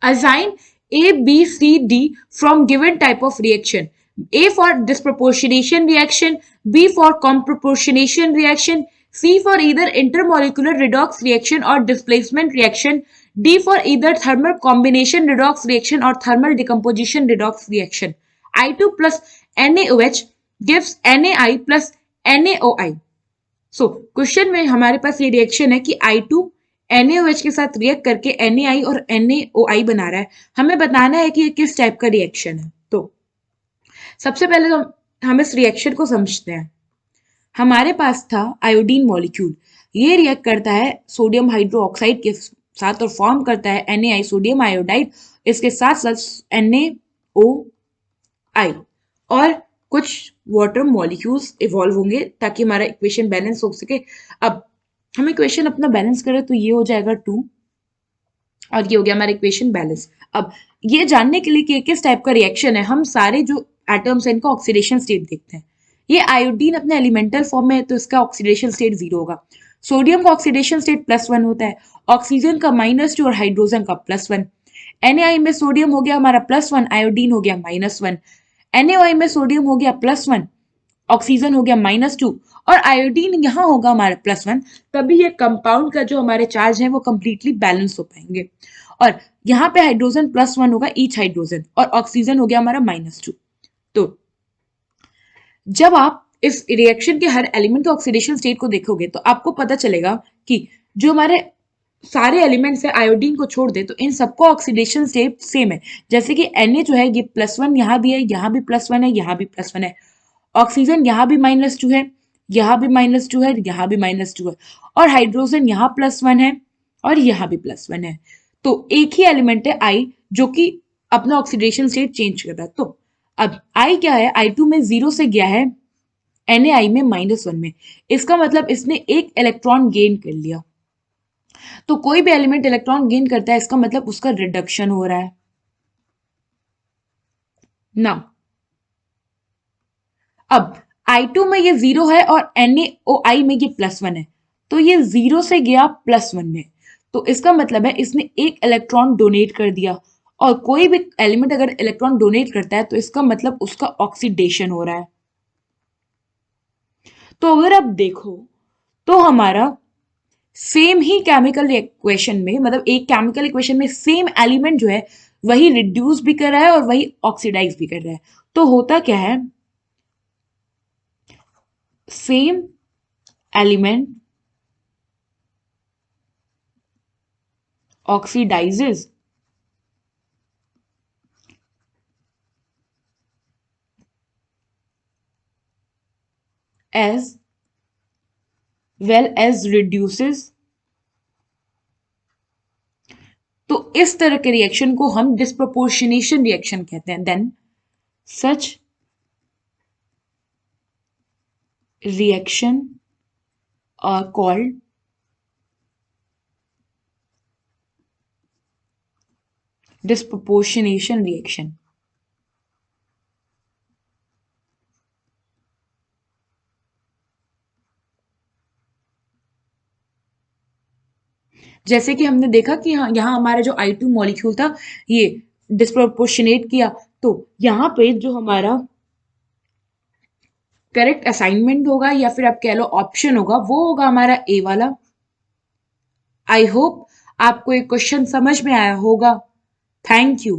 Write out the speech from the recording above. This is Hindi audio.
Assign A, B, C, D from given type of reaction. A for disproportionation reaction, B for comproportionation reaction, C for either intermolecular redox reaction or displacement reaction, D for either thermal combination redox reaction or thermal decomposition redox reaction. I2 plus NaOH gives NaI plus NaOI. So question में हमारे पास ये रिएक्शन है कि I2 NaOH के साथ रिएक्ट करके NaI और NaOI बना रहा है। हमें बताना है कि ये किस टाइप का रिएक्शन है। तो सबसे पहले तो हम इस रिएक्शन को समझते हैं। हमारे पास था आयोडीन मॉलिक्यूल, ये रिएक्ट करता है सोडियम हाइड्रोक्साइड के साथ और फॉर्म करता है NaI सोडियम आयोडाइड, इसके साथ साथ NaOI और कुछ वाटर मॉलिक्यूल्स इवॉल्व होंगे ताकि हमारा इक्वेशन बैलेंस हो सके। अब हम इक्वेशन अपना बैलेंस करें तो ये हो जाएगा 2 और ये हो गया हमारा इक्वेशन बैलेंस। अब ये जानने के लिए कि किस टाइप का रिएक्शन है, हम सारे जो एटम्स हैं इनका ऑक्सीडेशन स्टेट देखते हैं। ये आयोडीन अपने एलिमेंटल फॉर्म में है तो इसका ऑक्सीडेशन स्टेट 0 होगा। सोडियम का ऑक्सीडेशन स्टेट +1 होता है, ऑक्सीजन का -2 और हाइड्रोजन का +1। NaI में सोडियम हो गया हमारा +1, आयोडीन हो गया -1। NaOI में सोडियम हो गया +1, ऑक्सीजन हो गया -2 और आयोडीन यहाँ होगा हमारा +1। तभी ये कंपाउंड का जो हमारे चार्ज है वो कंप्लीटली बैलेंस हो पाएंगे। और यहाँ पे हाइड्रोजन +1 होगा ईच हाइड्रोजन और ऑक्सीजन हो गया हमारा -2। तो जब आप इस रिएक्शन के हर एलिमेंट के ऑक्सीडेशन स्टेट को देखोगे तो आपको पता चलेगा कि जो हमारे सारे एलिमेंट्स है आयोडीन को छोड़ दे तो इन सबको ऑक्सीडेशन स्टेट सेम है। जैसे कि Na जो है ये +1 यहाँ भी है, यहाँ भी +1 है, यहाँ भी +1 है। ऑक्सीजन यहाँ भी -2 है, यहाँ भी -2 है, यहाँ भी -2 है और हाइड्रोजन यहाँ +1 है और यहाँ भी +1 है। तो एक ही एलिमेंट है I जो कि अपना ऑक्सीडेशन स्टेट चेंज कर रहा है। तो अब I क्या है, I2 में 0 से गया है NaI में -1 में। इसका मतलब इसने एक इलेक्ट्रॉन गेन कर लिया। तो कोई भी एलिमेंट इलेक्ट्रॉन गेन करता है इसका मतलब उसका रिडक्शन हो रहा है ना। अब I2 में ये 0 है और NaOI में ये +1 है, तो ये 0 से गया +1 में। तो इसका मतलब है इसने एक इलेक्ट्रॉन डोनेट कर दिया और कोई भी एलिमेंट अगर इलेक्ट्रॉन डोनेट करता है तो इसका मतलब उसका ऑक्सीडेशन हो रहा है। तो अगर आप देखो तो हमारा सेम ही केमिकल इक्वेशन में, मतलब एक केमिकल इक्वेशन में सेम एलिमेंट जो है वही रिड्यूस भी कर रहा है और वही ऑक्सीडाइज भी कर रहा है। तो होता क्या है, same element oxidizes as well as reduces। तो इस तरह के रिएक्शन को हम डिस्प्रोपोर्शनेशन रिएक्शन कहते हैं। Then such reaction are called disproportionation reaction. जैसे कि हमने देखा कि हाँ यहाँ हमारा जो I2 मॉलिक्यूल था ये डिस्प्रोपोर्शनेट किया, तो यहाँ पे जो हमारा करेक्ट असाइनमेंट होगा या फिर आप कह लो ऑप्शन होगा वो होगा हमारा ए वाला। आई होप आपको ये क्वेश्चन समझ में आया होगा। Thank you.